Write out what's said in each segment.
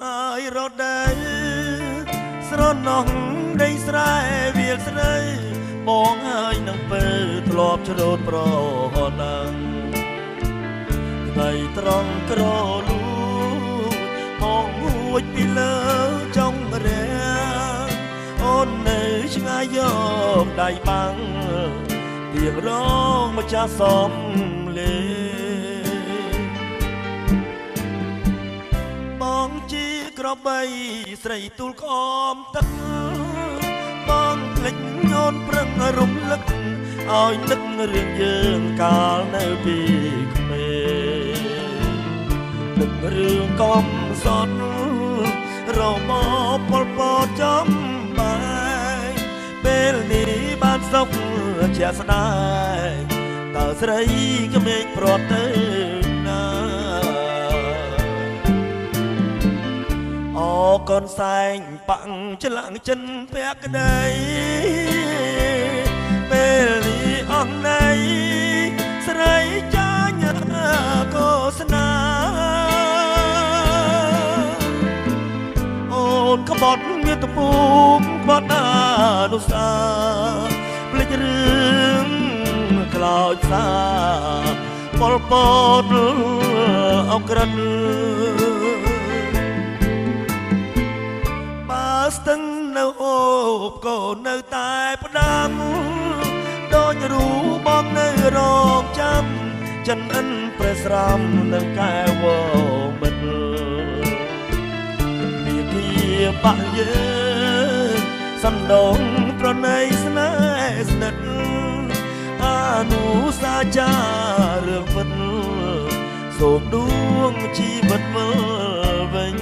ហើយរត់ដែរស្រណោះដីស្រែវាលស្រីបងហើយនឹងពេលធ្លាប់ច្រូតប្រហដាំងថ្ងៃត្រង់ក្រលូបងហួចពីលើចុងរាអូននៅឆ្ងាយយកដៃបាំងទៀងរងម្ចាស់សំលេបងជាក្របីស្រីទូលក្អមទឹកបងភ្លេចអូនប្រឹងរំលឹកឲ្យនឹករឿងយើងកាលនៅពីក្មេងនឹករឿងកំសត់របបប៉ុលពតចំបាយពេលនេះបានសុខជាស្ដាយតើស្រីក្មេងប្រត់ទៅណាអូកូនសែងប៉ាំងឆ្លាក់ចិនពាក់ក្ដីពេលនេះអស់ណៃស្រីចាញ់កោសនាអូនក្បត់មាតុភូមិក្បត់អនុសាភ្លេចរឿងខ្លោចផ្សាប៉ុលពតអក្រិតបើស្ទឹងនៅអូបក៏នៅតែផ្ដាំដូចរូបងនៅរងចាំចិនអិនព្រះស្រាំនឹងកែវមិត្តវាគៀបាក់យើងសណ្ដងប្រណីស្នេហ៍ស្និទ្ធអនុសាចារឿងពិតសូមដួងជីវិតមើលវិញ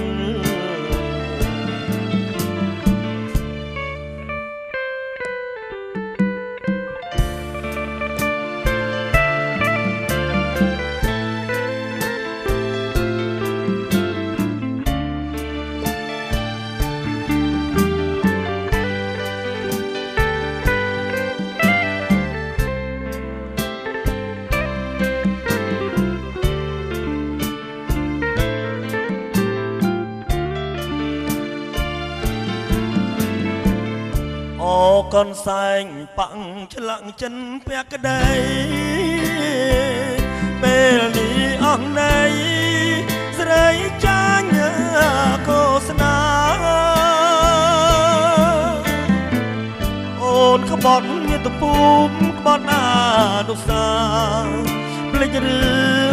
កូនសែងប៉ាំងឆ្លាក់ចិនពាក់ក្ដីពេលនេះអស់ណៃស្រីចាញ់កោសនាអូនក្បត់មាតុភូមិក្បត់អនុសាភ្លេចរឿ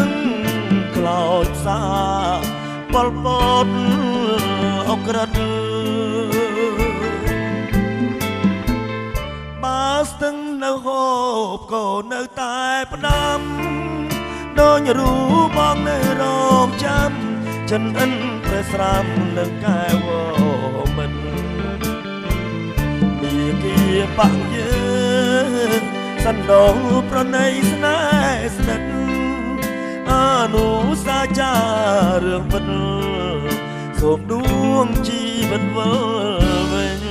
ងខ្លោចផ្សាប៉ុលពតអក្រិតស្ទឹងនៅហូបក៏នៅតែផ្ដាំដូចរូបងនៅរងចាំចិនអិនព្រះស្រាំនឹងកែវមិនពីគៀបាក់យើងសណ្ដោប្រណីស្នេហ៍ស្និទ្ធអនុសាចារឿងពិតសូមដួងជីវិតវិលវិញ